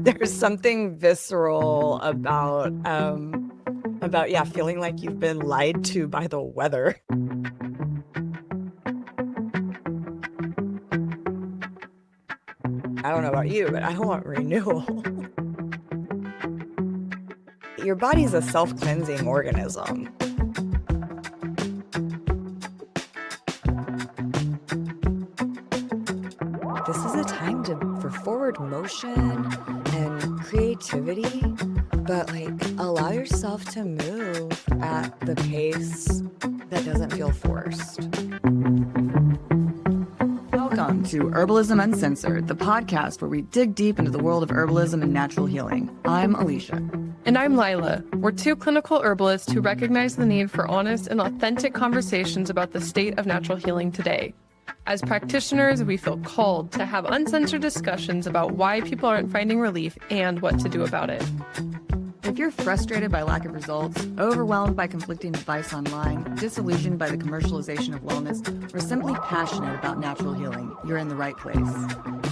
There's something visceral about yeah, feeling like you've been lied to by the weather. I don't know about you, but I want renewal. Your body's a self-cleansing organism. This is a time for forward motion and creativity, but like allow yourself to move at the pace that doesn't feel forced. Welcome to Herbalism Uncensored, the podcast where we dig deep into the world of herbalism and natural healing. I'm Alicia. And I'm Lila. We're two clinical herbalists who recognize the need for honest and authentic conversations about the state of natural healing today. As practitioners, we feel called to have uncensored discussions about why people aren't finding relief and what to do about it. If you're frustrated by lack of results, overwhelmed by conflicting advice online, disillusioned by the commercialization of wellness, or simply passionate about natural healing, you're in the right place.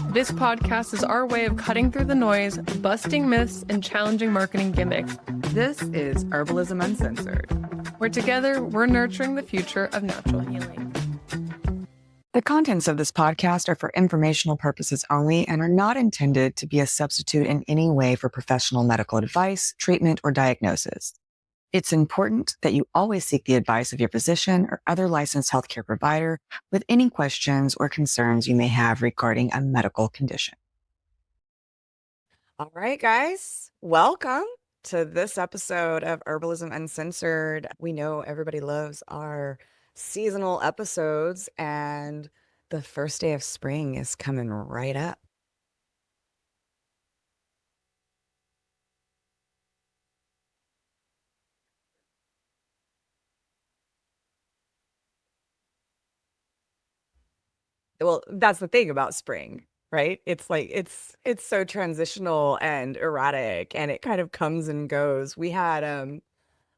This podcast is our way of cutting through the noise, busting myths, and challenging marketing gimmicks. This is Herbalism Uncensored, where together we're nurturing the future of natural healing. The contents of this podcast are for informational purposes only and are not intended to be a substitute in any way for professional medical advice, treatment, or diagnosis. It's important that you always seek the advice of your physician or other licensed healthcare provider with any questions or concerns you may have regarding a medical condition. All right, guys, welcome to this episode of Herbalism Uncensored. We know everybody loves our seasonal episodes, and the first day of spring is coming right up. Well, that's the thing about spring, right? It's like it's so transitional and erratic, and it kind of comes and goes. We had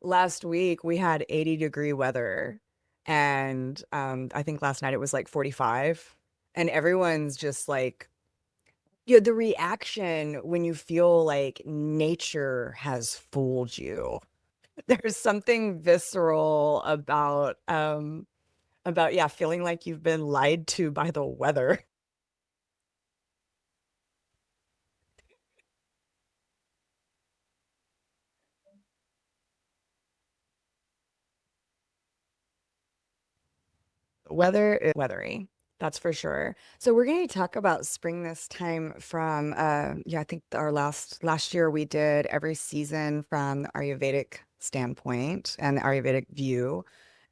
last week we had 80-degree weather, and I think last night it was like 45, and everyone's just like, the reaction when you feel like nature has fooled you. There's something visceral about yeah, feeling like you've been lied to by the weather. Weather is weathery, that's for sure. So we're going to talk about spring this time from yeah, I think our last year we did every season from the Ayurvedic standpoint and the Ayurvedic view.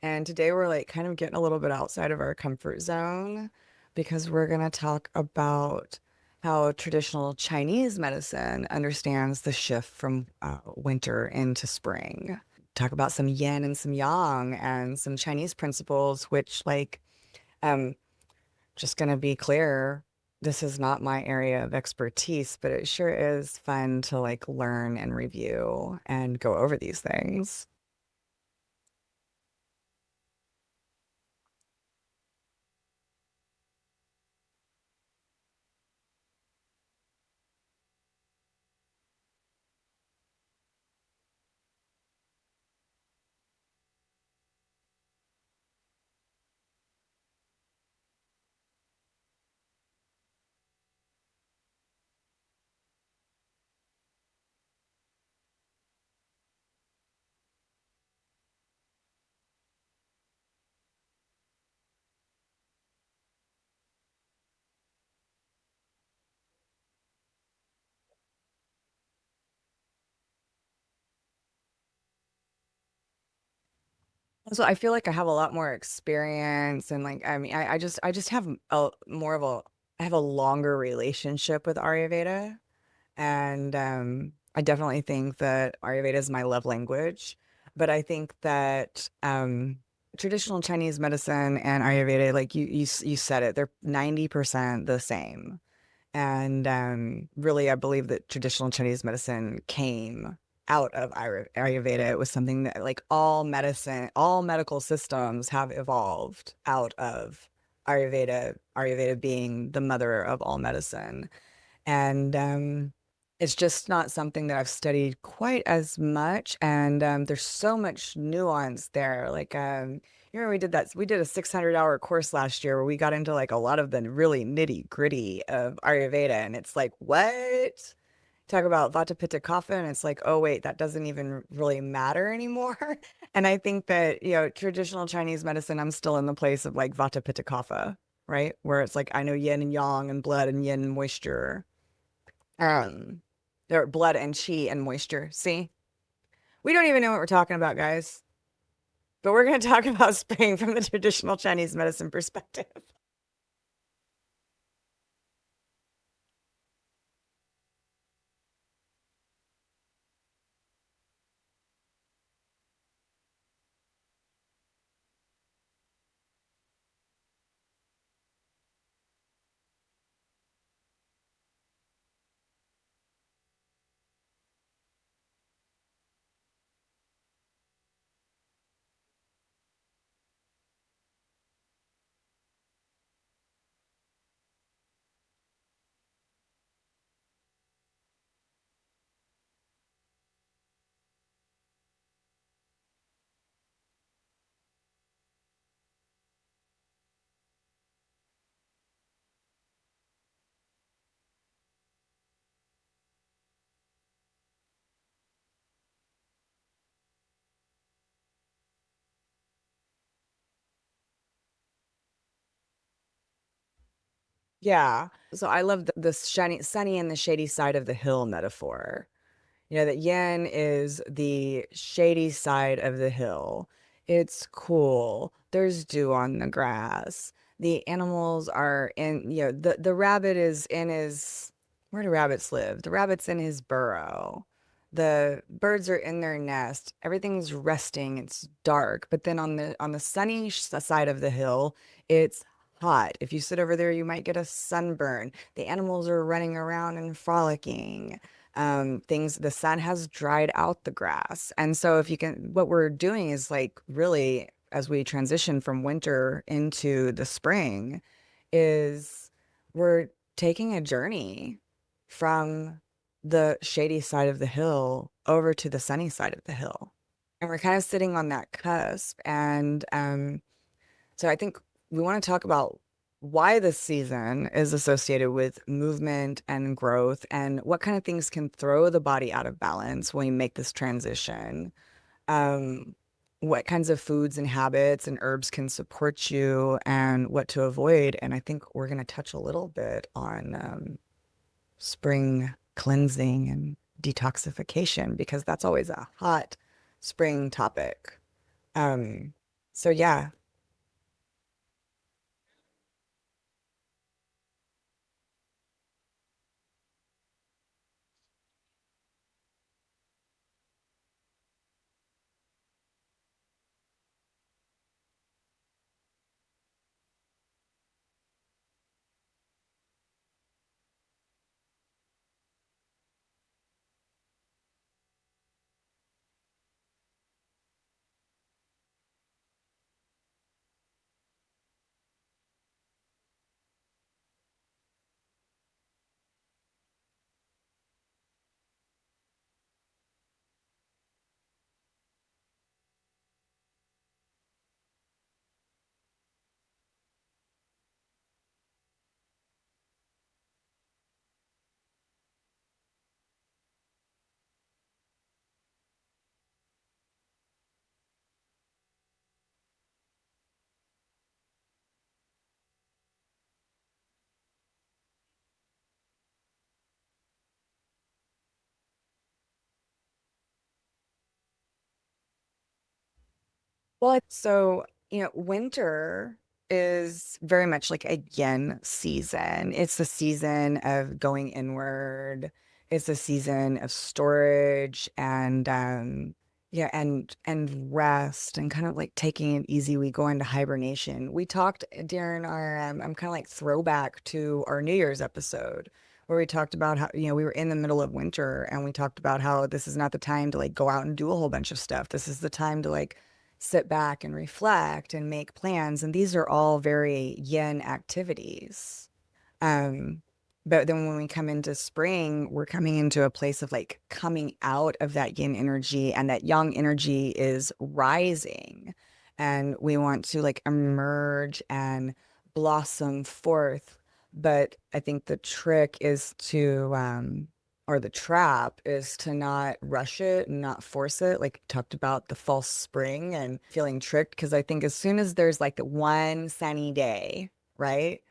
And today we're like kind of getting a little bit outside of our comfort zone because we're going to talk about how traditional Chinese medicine understands the shift from winter into spring. Talk about some yin and some yang and some Chinese principles, which like, um, just gonna be clear, this is not my area of expertise, but it sure is fun to like learn and review and go over these things. So I feel like I have a lot more experience and like I mean I just have a more of a I have a longer relationship with Ayurveda, and I definitely think that Ayurveda is my love language, but I think that traditional Chinese medicine and Ayurveda, like you said it, they're 90% the same. And really, I believe that traditional Chinese medicine came out of Ayurveda. It was something that, like, all medicine, all medical systems have evolved out of Ayurveda, Ayurveda being the mother of all medicine. And It's just not something that I've studied quite as much, and there's so much nuance there. Like, you remember we did a 600-hour course last year where we got into like a lot of the really nitty gritty of Ayurveda, and it's like, what? Talk about Vata Pitta Kapha, and it's like, oh wait, that doesn't even really matter anymore. And I think that, traditional Chinese medicine, I'm still in the place of like Vata Pitta Kapha, right? Where it's like I know yin and yang and blood and yin and moisture. Um, or blood and chi and moisture. See? We don't even know what we're talking about, guys. But we're going to talk about spring from the traditional Chinese medicine perspective. Yeah. So I love the sunny and the shady side of the hill metaphor. That yin is the shady side of the hill. It's cool. There's dew on the grass. The animals are in, the rabbit is in his, where do rabbits live? The rabbit's in his burrow. The birds are in their nest. Everything's resting. It's dark. But then on the sunny side of the hill, it's hot. If you sit over there, you might get a sunburn. The animals are running around and frolicking. The sun has dried out the grass. And so what we're doing is like really, as we transition from winter into the spring, is we're taking a journey from the shady side of the hill over to the sunny side of the hill. And we're kind of sitting on that cusp. And so I think we want to talk about why this season is associated with movement and growth and what kind of things can throw the body out of balance when we make this transition. Um, what kinds of foods and habits and herbs can support you and what to avoid. And I think we're going to touch a little bit on spring cleansing and detoxification because that's always a hot spring topic. Um, so yeah. Winter is very much like a yin season. It's the season of going inward. It's a season of storage and and rest and kind of like taking it easy. We go into hibernation. We talked during our I'm kind of like throwback to our New Year's episode where we talked about how, we were in the middle of winter and we talked about how this is not the time to like go out and do a whole bunch of stuff. This is the time to like sit back and reflect and make plans. And these are all very yin activities. Um, But then when we come into spring, we're coming into a place of like coming out of that yin energy, and that yang energy is rising. And we want to like emerge and blossom forth. But I think the trick is to, or the trap is to not rush it and not force it. Like you talked about the false spring and feeling tricked. Because I think as soon as there's like the one sunny day, right?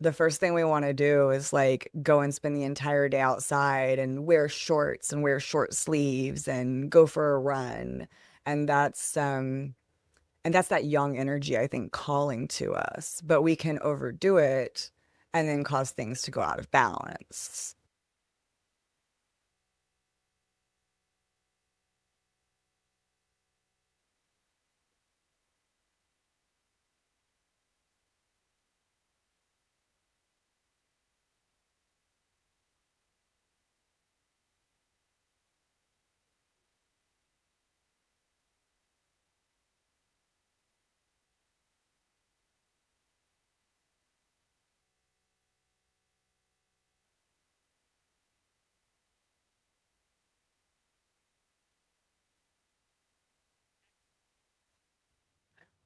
The first thing we want to do is like go and spend the entire day outside and wear shorts and wear short sleeves and go for a run. And that's that young energy, I think, calling to us. But we can overdo it and then cause things to go out of balance.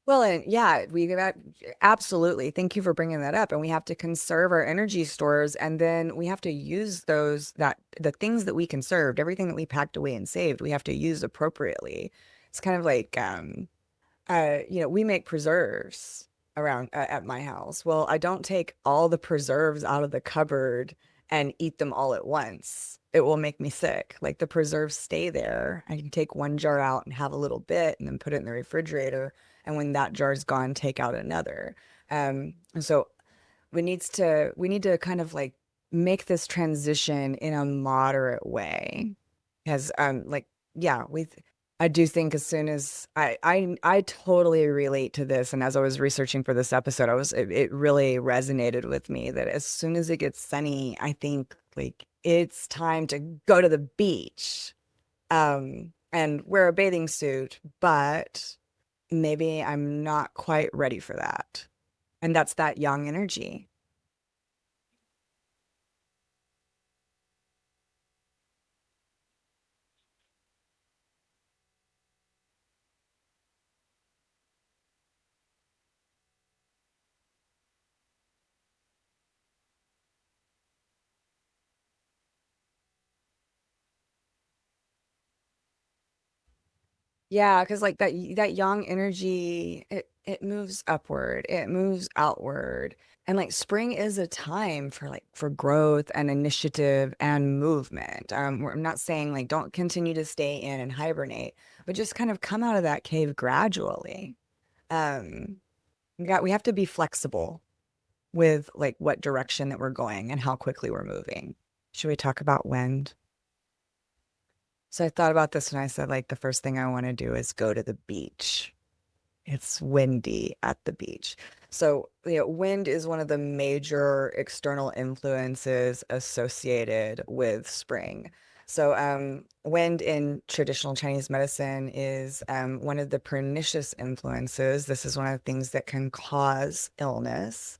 Well, and yeah, we absolutely. Thank you for bringing that up. And we have to conserve our energy stores, and then we have to use the things that we conserved, everything that we packed away and saved, we have to use appropriately. It's kind of like, we make preserves around at my house. Well, I don't take all the preserves out of the cupboard and eat them all at once. It will make me sick. Like the preserves stay there. I can take one jar out and have a little bit and then put it in the refrigerator. And when that jar's gone, take out another. And so we need to kind of like make this transition in a moderate way. Because yeah, I do think as soon as I totally relate to this, and as I was researching for this episode, it really resonated with me that as soon as it gets sunny, I think like it's time to go to the beach, and wear a bathing suit, but maybe I'm not quite ready for that. And that's that young energy. Yeah, because like that young energy, it moves upward, it moves outward. And like spring is a time for like for growth and initiative and movement. I'm not saying like don't continue to stay in and hibernate, but just kind of come out of that cave gradually. Um, we have to be flexible with like what direction that we're going and how quickly we're moving. Should we talk about wind? So I thought about this when I said like the first thing I want to do is go to the beach. It's windy at the beach. So, wind is one of the major external influences associated with spring. So, wind in traditional Chinese medicine is one of the pernicious influences. This is one of the things that can cause illness.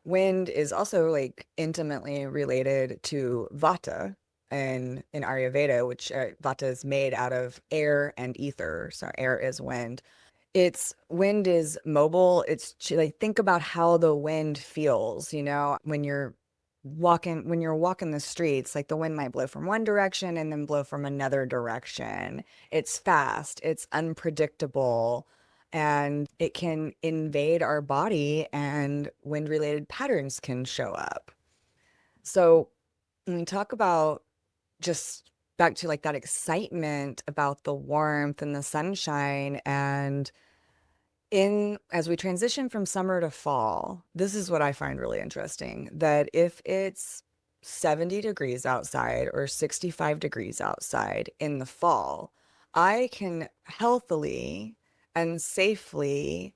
Wind is also like intimately related to Vata in Ayurveda, which Vata is made out of air and ether. So, air is wind. It's wind is mobile. Like think about how the wind feels, when you're walking the streets, like the wind might blow from one direction and then blow from another direction. It's fast, it's unpredictable, and it can invade our body and wind-related patterns can show up. So when we talk about just back to like that excitement about the warmth and the sunshine and in as we transition from summer to fall, this is what I find really interesting, that if it's 70 degrees outside or 65 degrees outside in the fall, I can healthily and safely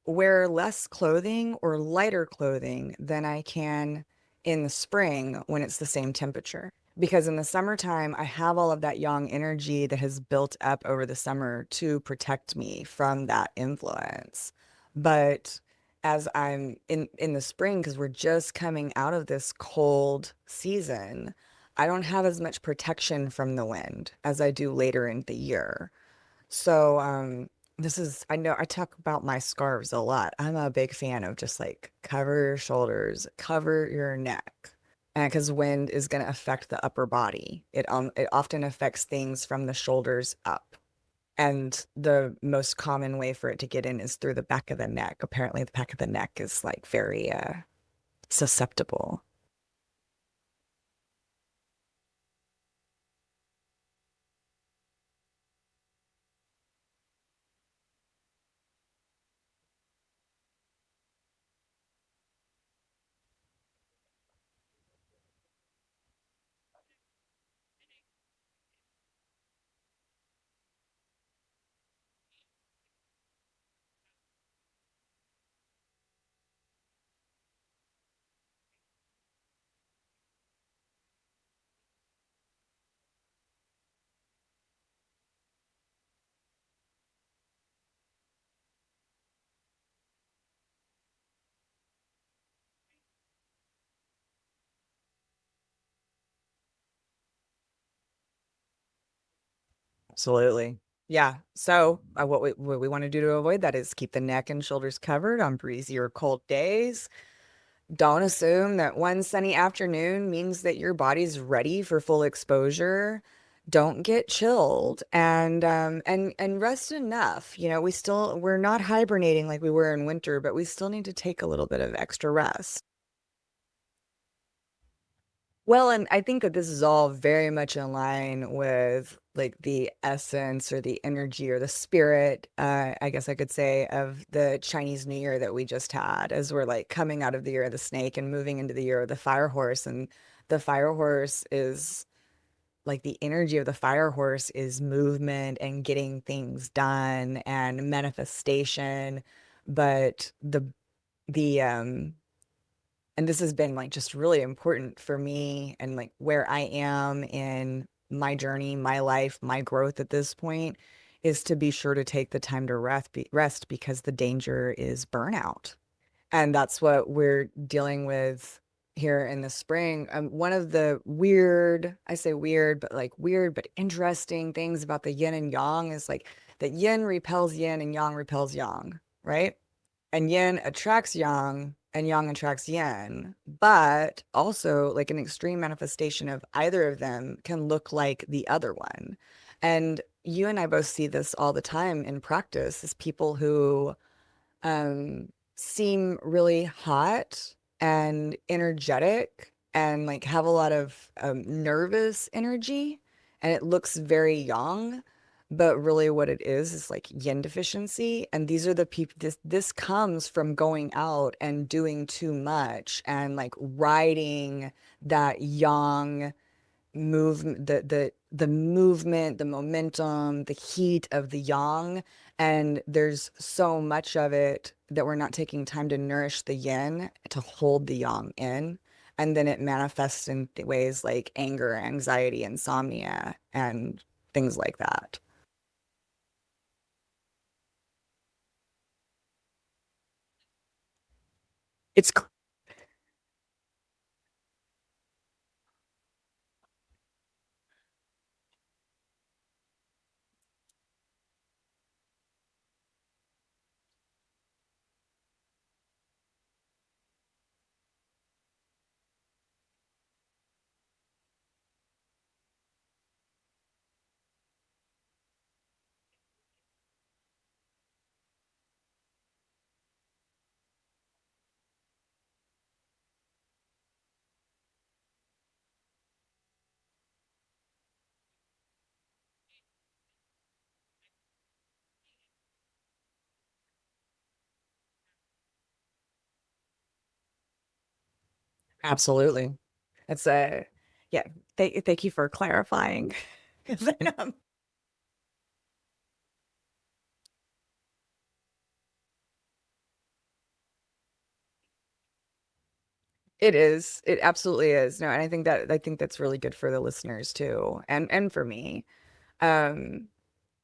wear less clothing or lighter clothing than I can in the spring when it's the same temperature. Because in the summertime, I have all of that yang energy that has built up over the summer to protect me from that influence. But as I'm in the spring, because we're just coming out of this cold season, I don't have as much protection from the wind as I do later in the year. So, this is, I know I talk about my scarves a lot. I'm a big fan of just like cover your shoulders, cover your neck. And because wind is going to affect the upper body. It often affects things from the shoulders up. And the most common way for it to get in is through the back of the neck. Apparently, the back of the neck is like very susceptible. Absolutely. Yeah. So, what we want to do to avoid that is keep the neck and shoulders covered on breezy or cold days. Don't assume that one sunny afternoon means that your body's ready for full exposure. Don't get chilled and rest enough. We're not hibernating like we were in winter, but we still need to take a little bit of extra rest. Well, and I think that this is all very much in line with like the essence or the energy or the spirit, I guess I could say, of the Chinese New Year that we just had, as we're like coming out of the year of the snake and moving into the year of the fire horse. And the fire horse is like the energy of the fire horse is movement and getting things done and manifestation. But the and this has been like just really important for me and like where I am in my journey, my life, my growth at this point is to be sure to take the time to rest because the danger is burnout. And that's what we're dealing with here in the spring. One of the weird, I say weird, but like weird but interesting things about the yin and yang is like that yin repels yin and yang repels yang, right? And yin attracts yang and yang attracts yin, but also like an extreme manifestation of either of them can look like the other one. And you and I both see this all the time in practice as people who um seem really hot and energetic and like have a lot of nervous energy, and it looks very yang, but really what it is like yin deficiency. And these are the people, this comes from going out and doing too much and like riding that yang movement, the movement, the momentum, the heat of the yang. And there's so much of it that we're not taking time to nourish the yin to hold the yang in. And then it manifests in ways like anger, anxiety, insomnia, and things like that. It's absolutely. It's a Yeah. Thank you for clarifying. 'Cause it is. It absolutely is. No, and I think that's really good for the listeners too, and for me. Um,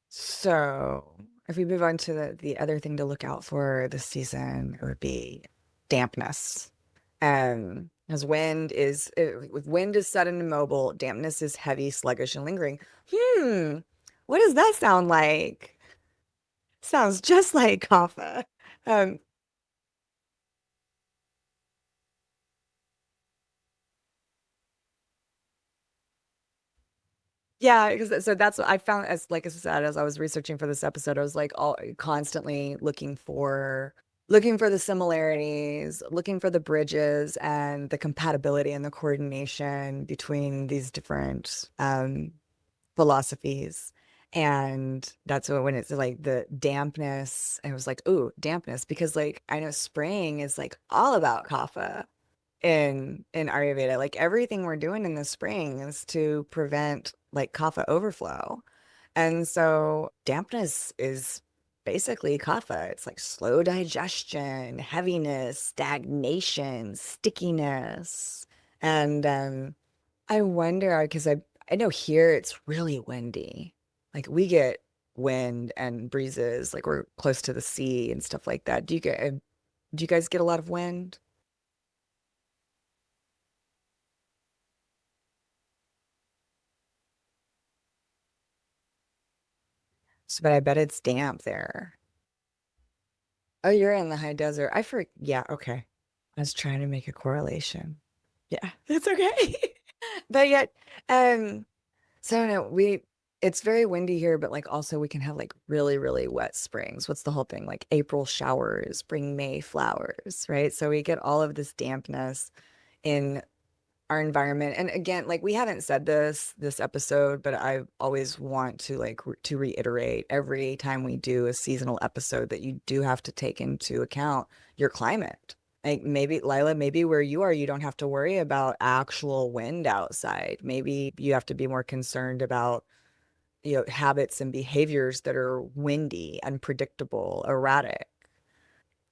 so If we move on to the other thing to look out for this season, it would be dampness. As wind is sudden and mobile, dampness is heavy, sluggish, and lingering. Hmm, what does that sound like? Sounds just like kapha. Um, yeah, because so that's what I found as like I said, as I was researching for this episode, I was like all constantly looking for the similarities, looking for the bridges and the compatibility and the coordination between these different philosophies. And that's when it's like the dampness, and it was like, ooh, dampness, because like I know spring is like all about kapha in Ayurveda. Like everything we're doing in the spring is to prevent like kapha overflow. And so dampness is basically kapha. It's like slow digestion, heaviness, stagnation, stickiness. And I wonder because I know here it's really windy. Like we get wind and breezes, like we're close to the sea and stuff like that. Do you guys get a lot of wind? So, but I bet it's damp there. Oh, you're in the high desert. Yeah, okay. I was trying to make a correlation. Yeah, that's okay. But yet, um, so no, it's very windy here, but like also we can have like really, really wet springs. What's the whole thing? Like April showers bring May flowers, right? So we get all of this dampness in our environment. And again, like we haven't said this episode, but I always want to to reiterate every time we do a seasonal episode that you do have to take into account your climate. Like maybe Lila, maybe where you are, you don't have to worry about actual wind outside. Maybe you have to be more concerned about, habits and behaviors that are windy, unpredictable, erratic.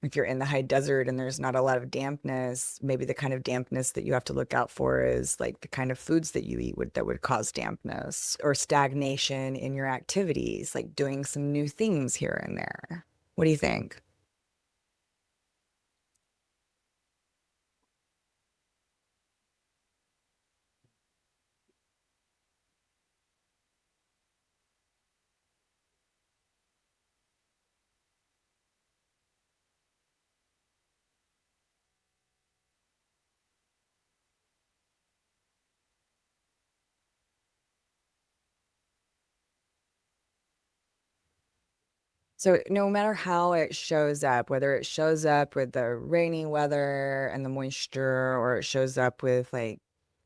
If you're in the high desert and there's not a lot of dampness, maybe the kind of dampness that you have to look out for is like the kind of foods that you eat that would cause dampness or stagnation in your activities, like doing some new things here and there. What do you think? So no matter how it shows up, whether it shows up with the rainy weather and the moisture, or it shows up with like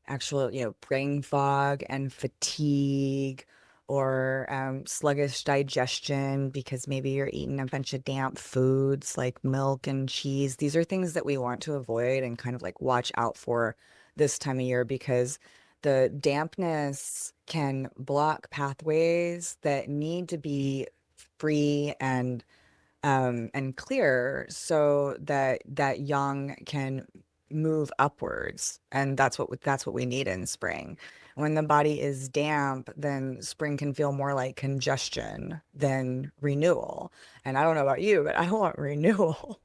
actual, brain fog and fatigue, or sluggish digestion because maybe you're eating a bunch of damp foods like milk and cheese. These are things that we want to avoid and kind of like watch out for this time of year because the dampness can block pathways that need to be free and clear so that that yang can move upwards, and that's what we need in spring. When the body is damp, then spring can feel more like congestion than renewal. And I don't know about you, but I want renewal.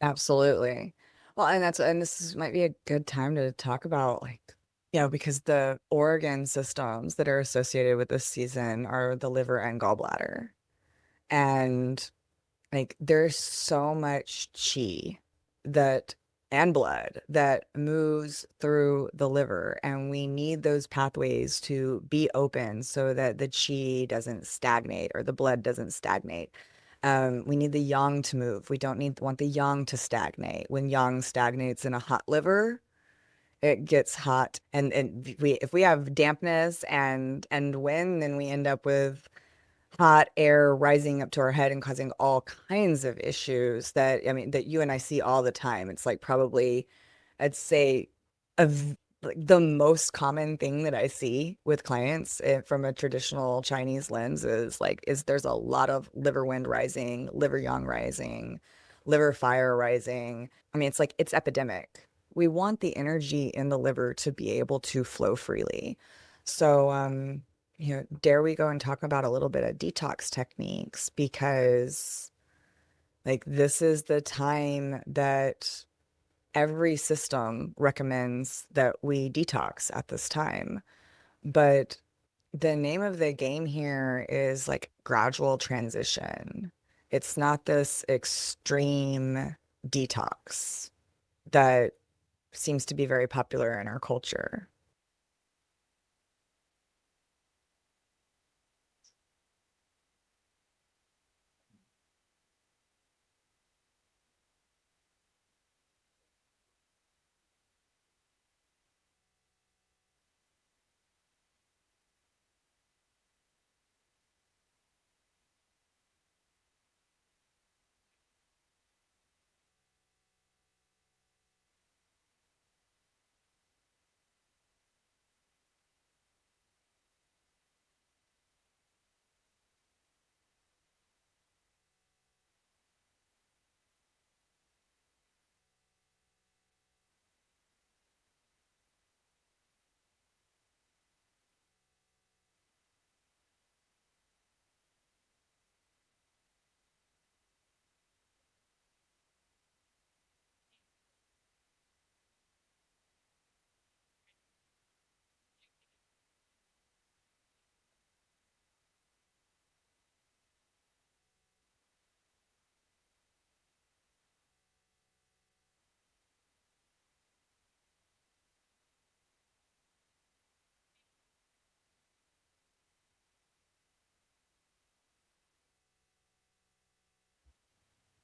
Absolutely. Well, and might be a good time to talk about like, because the organ systems that are associated with this season are the liver and gallbladder. And like there's so much chi that and blood that moves through the liver. And we need those pathways to be open so that the chi doesn't stagnate or the blood doesn't stagnate. We need the yang to move. We don't want the yang to stagnate. When yang stagnates in a hot liver, it gets hot. And if we have dampness and wind, then we end up with hot air rising up to our head and causing all kinds of issues that, I mean, that you and I see all the time. It's like probably, I'd say, like the most common thing that I see with clients from a traditional Chinese lens is there's a lot of liver wind rising, liver yang rising, liver fire rising. I mean, it's like it's epidemic. We want the energy in the liver to be able to flow freely. So, dare we go and talk about a little bit of detox techniques because like this is the time that every system recommends that we detox at this time. But the name of the game here is like gradual transition. It's not this extreme detox that seems to be very popular in our culture.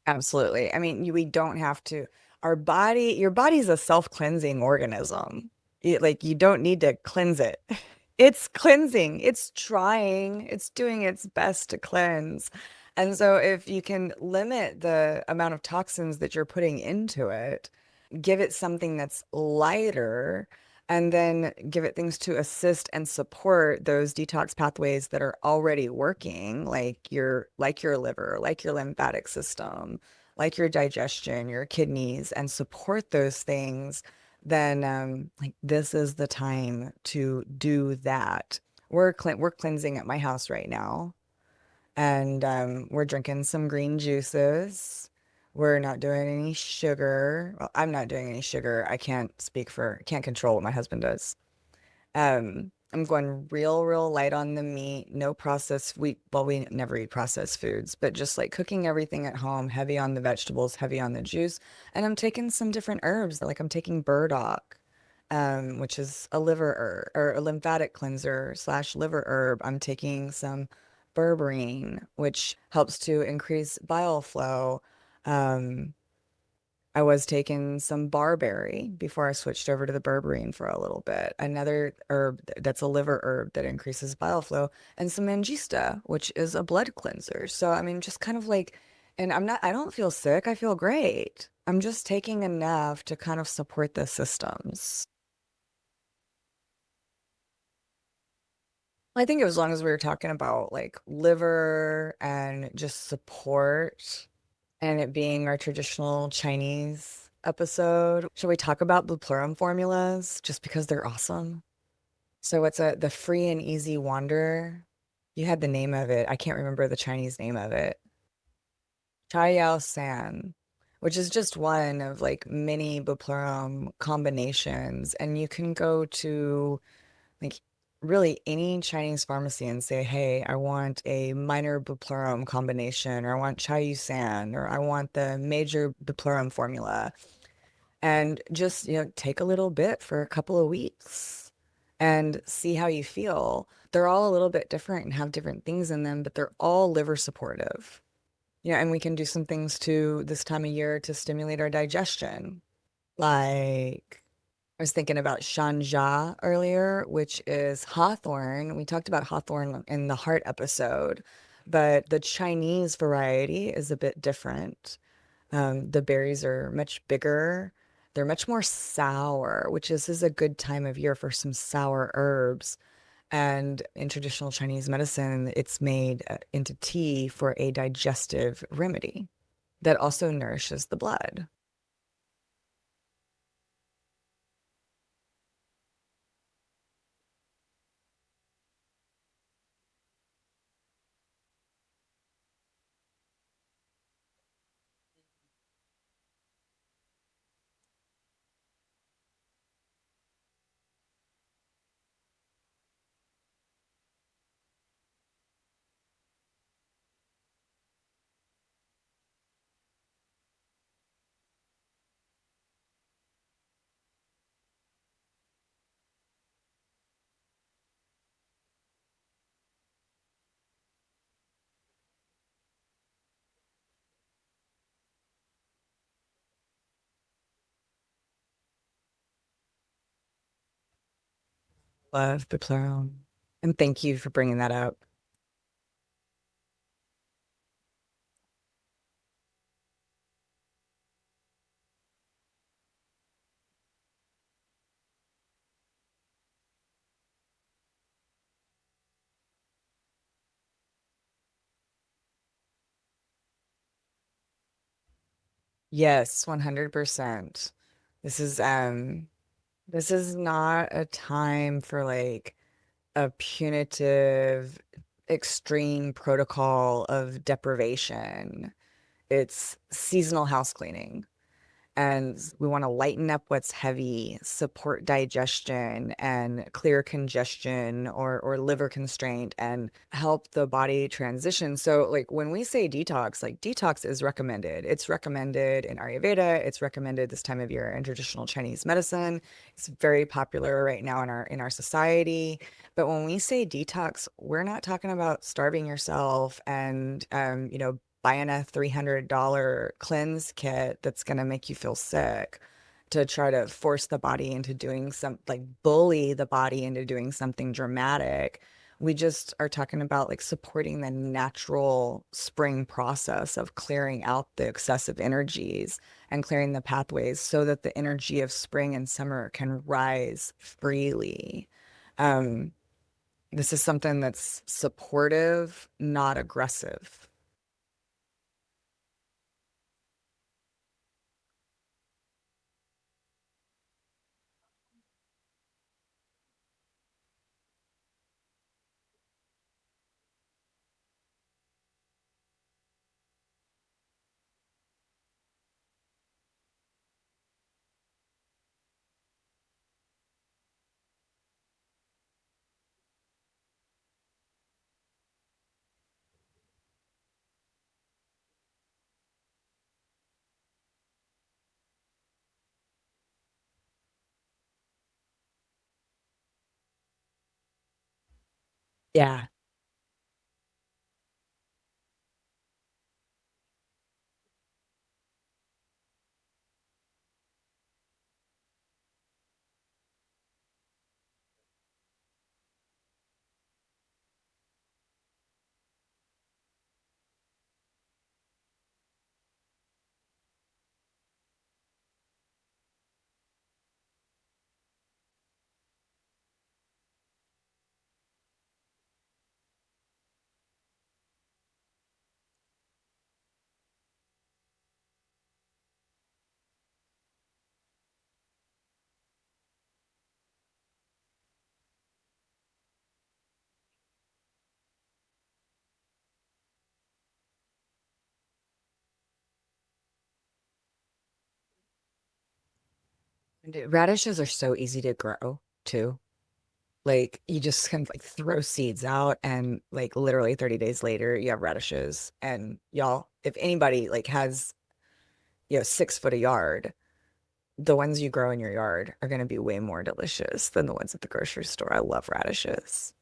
Absolutely. I mean, we don't have to. Your body's a self-cleansing organism. Like you don't need to cleanse it. It's cleansing. It's trying. It's doing its best to cleanse. And so if you can limit the amount of toxins that you're putting into it, give it something that's lighter, and then give it things to assist and support those detox pathways that are already working, like your liver, like your lymphatic system, like your digestion, your kidneys, and support those things, then like this is the time to do that. We're cleansing at my house right now, and we're drinking some green juices. We're not doing any sugar. Well, I'm not doing any sugar. Can't control what my husband does. I'm going real light on the meat, no processed. We never eat processed foods, but just like cooking everything at home, heavy on the vegetables, heavy on the juice. And I'm taking some different herbs. Like I'm taking burdock, which is a liver herb or a lymphatic cleanser slash liver herb. I'm taking some berberine, which helps to increase bile flow. Um, I was taking some barberry before I switched over to the berberine for a little bit. Another herb that's a liver herb that increases bile flow, and some mangista, which is a blood cleanser. So, I mean, just kind of like, and I don't feel sick. I feel great. I'm just taking enough to kind of support the systems. I think as long as we were talking about like liver and just support and it being our traditional Chinese episode, should we talk about Bupleurum formulas just because they're awesome? So it's the free and easy wander. You had the name of it. I can't remember the Chinese name of it. Chai Yao San, which is just one of like many Bupleurum combinations. And you can go to like really any Chinese pharmacy and say, hey, I want a minor bupleurum combination, or I want Chai Yu San, or I want the major bupleurum formula. and just, take a little bit for a couple of weeks and see how you feel. They're all a little bit different and have different things in them, but they're all liver supportive. Yeah, and we can do some things to this time of year to stimulate our digestion. Like I was thinking about shanja earlier, which is hawthorn. We talked about hawthorn in the heart episode, but the Chinese variety is a bit different. The berries are much bigger. They're much more sour, which is a good time of year for some sour herbs. And in traditional Chinese medicine, it's made into tea for a digestive remedy that also nourishes the blood. Love Bupleurum. And thank you for bringing that up. Yes, 100%. This is um this is not a time for like a punitive extreme protocol of deprivation. It's seasonal house cleaning. And we want to lighten up what's heavy, support digestion and clear congestion or liver constraint and help the body transition. So like when we say detox, like detox is recommended. It's recommended in Ayurveda, it's recommended this time of year in traditional Chinese medicine. It's very popular right now in our society. But when we say detox, we're not talking about starving yourself and buying a $300 cleanse kit that's going to make you feel sick to try to force the body into doing like bully the body into doing something dramatic. We just are talking about like supporting the natural spring process of clearing out the excessive energies and clearing the pathways so that the energy of spring and summer can rise freely. Um, this is something that's supportive, not aggressive. Yeah. Radishes are so easy to grow too. Like you just kind of like throw seeds out and like literally 30 days later you have radishes. And y'all, if anybody like has, 6 foot a yard, the ones you grow in your yard are going to be way more delicious than the ones at the grocery store. I love radishes.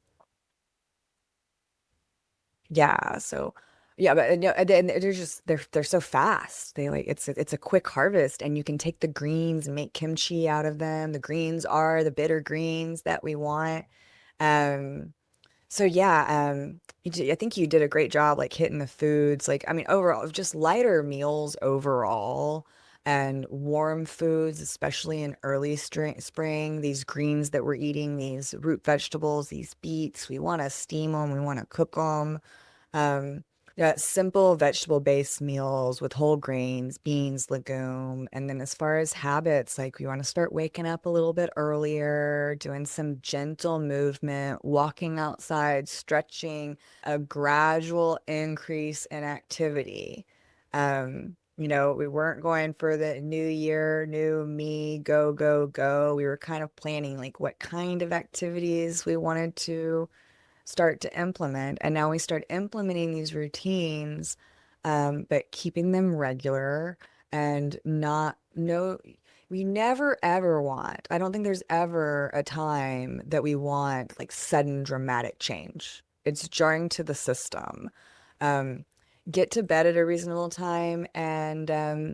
Yeah, so yeah, but no, and they're just they're so fast. They like it's a quick harvest, and you can take the greens and make kimchi out of them. The greens are the bitter greens that we want. Um, so yeah, I think you did a great job like hitting the foods. Like I mean, overall, just lighter meals overall, and warm foods, especially in early spring. These greens that we're eating, these root vegetables, these beets, we want to steam them, we want to cook them. Um, yeah, simple vegetable-based meals with whole grains, beans, legume. And then as far as habits, like we want to start waking up a little bit earlier, doing some gentle movement, walking outside, stretching, a gradual increase in activity. We weren't going for the new year, new me, go, go, go. We were kind of planning like what kind of activities we wanted to start to implement. And now we start implementing these routines, but keeping them regular and not, no, we never ever want, I don't think there's ever a time that we want like sudden dramatic change. It's jarring to the system. Um, get to bed at a reasonable time and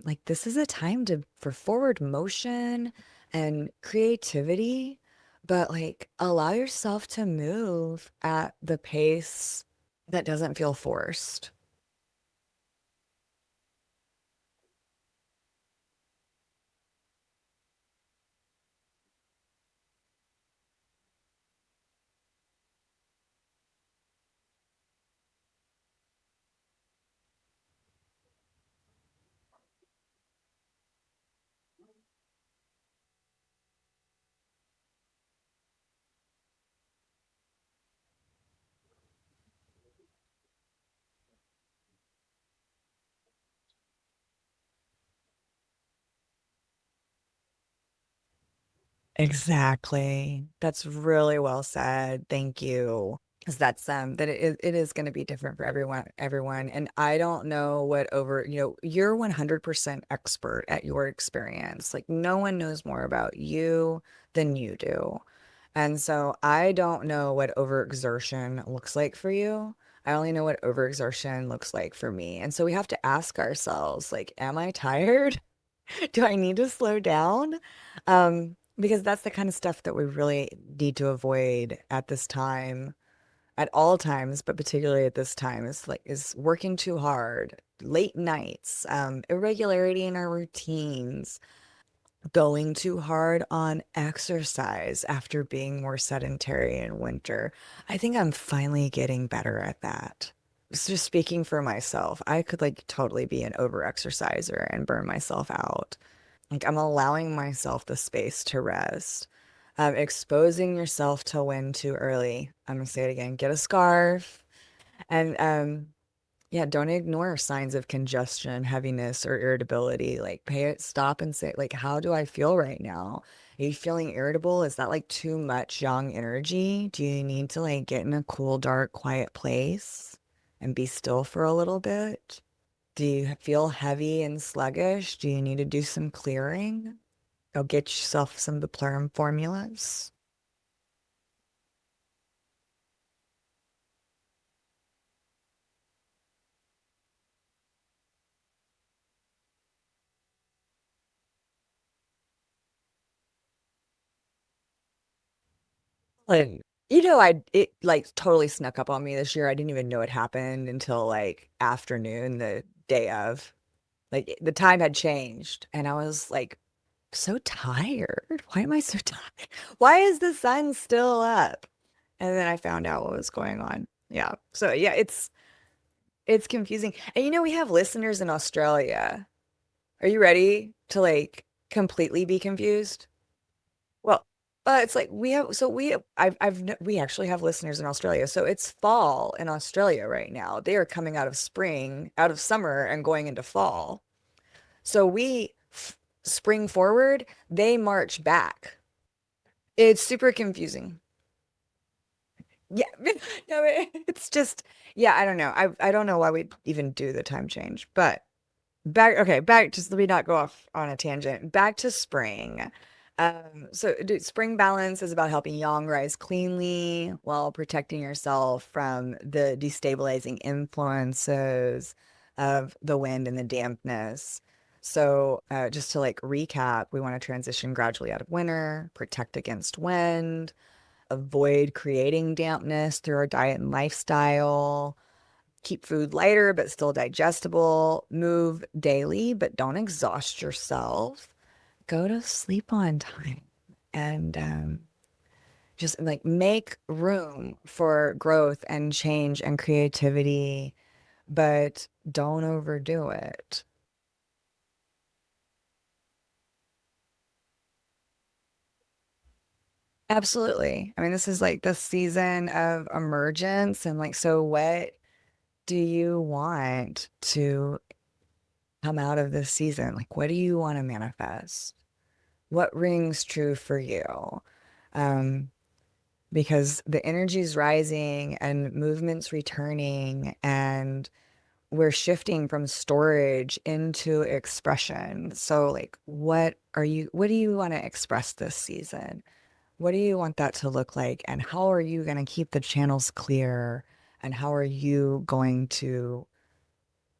like this is a time to for forward motion and creativity, but like allow yourself to move at the pace that doesn't feel forced. Exactly. That's really well said. Thank you. Because that's that it is going to be different for everyone. And I don't know what you're 100% expert at your experience. Like no one knows more about you than you do. And so I don't know what overexertion looks like for you. I only know what overexertion looks like for me. And so we have to ask ourselves, like, am I tired? Do I need to slow down? Because that's the kind of stuff that we really need to avoid at this time, at all times, but particularly at this time, is working too hard, late nights, irregularity in our routines, going too hard on exercise after being more sedentary in winter. I think I'm finally getting better at that. Just speaking for myself, I could like totally be an overexerciser and burn myself out. Like I'm allowing myself the space to rest. Exposing yourself to wind too early. I'm gonna say it again. Get a scarf and yeah, don't ignore signs of congestion, heaviness, or irritability. Like pay it, stop and say, like, how do I feel right now? Are you feeling irritable? Is that like too much yang energy? Do you need to like get in a cool, dark, quiet place and be still for a little bit? Do you feel heavy and sluggish? Do you need to do some clearing? Go get yourself some Bupleurum Formulas. And it like totally snuck up on me this year. I didn't even know it happened until like afternoon, the day of. Like the time had changed, and I was like so tired. Why am I so tired? Why is the sun still up? And then I found out what was going on. Yeah. So yeah, it's confusing. And we have listeners in Australia. Are you ready to like completely be confused? Well, it's like we have, so we actually have listeners in Australia. So it's fall in Australia right now. They are coming out of spring, out of summer and going into fall. So we spring forward, they march back. It's super confusing. Yeah. No, it's just, yeah, I don't know. I don't know why we even do the time change, but back, just let me not go off on a tangent. Back to spring. Spring balance is about helping yang rise cleanly while protecting yourself from the destabilizing influences of the wind and the dampness. Just to like recap, we want to transition gradually out of winter, protect against wind, avoid creating dampness through our diet and lifestyle, keep food lighter but still digestible, move daily but don't exhaust yourself, go to sleep on time, and just like make room for growth and change and creativity, but don't overdo it. Absolutely. I mean, this is like the season of emergence, and like, so what do you want to come out of this season? Like, what do you want to manifest? What rings true for you? Um, because the energy's rising and movement's returning, and we're shifting from storage into expression. So, like, what do you want to express this season? What do you want that to look like? And how are you going to keep the channels clear? And how are you going to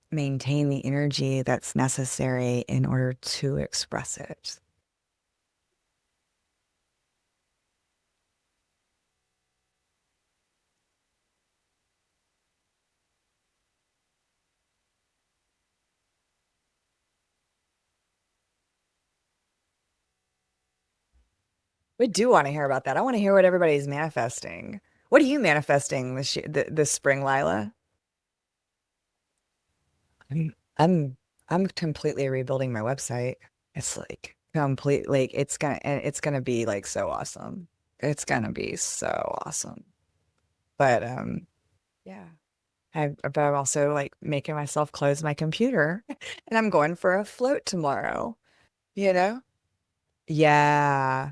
maintain the energy that's necessary in order to express it? We do want to hear about that. I want to hear what everybody's manifesting. What are you manifesting this spring, Lila? I'm I'm I'm completely rebuilding my website. It's like complete like it's gonna be like so awesome. It's gonna be so awesome. But yeah. But I'm also like making myself close my computer and I'm going for a float tomorrow, you know? Yeah.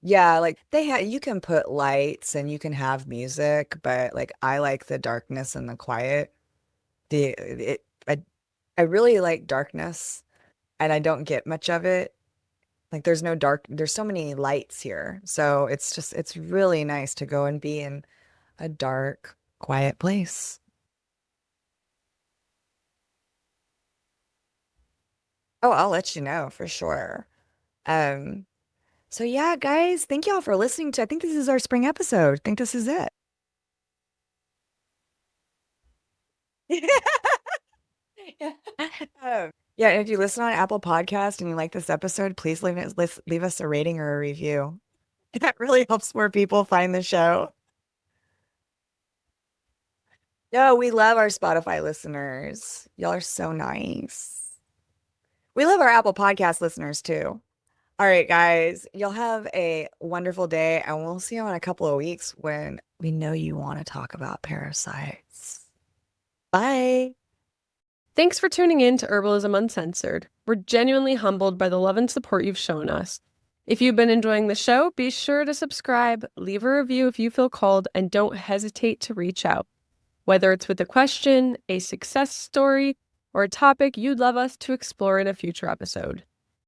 Yeah, like you can put lights and you can have music, but like I like the darkness and the quiet. I really like darkness and I don't get much of it. Like there's so many lights here. So it's really nice to go and be in a dark, quiet place. Oh, I'll let you know for sure. Um, so yeah, guys, thank y'all for listening to, I think this is our spring episode. I think this is it. Yeah. Yeah, if you listen on Apple Podcast and you like this episode, please leave us a rating or a review. That really helps more people find the show. No, we love our Spotify listeners. Y'all are so nice. We love our Apple Podcast listeners too. All right, guys, you'll have a wonderful day, and we'll see you in a couple of weeks when we know you want to talk about parasites. Bye. Thanks for tuning in to Herbalism Uncensored. We're genuinely humbled by the love and support you've shown us. If you've been enjoying the show, be sure to subscribe, leave a review if you feel called, and don't hesitate to reach out. Whether it's with a question, a success story, or a topic you'd love us to explore in a future episode.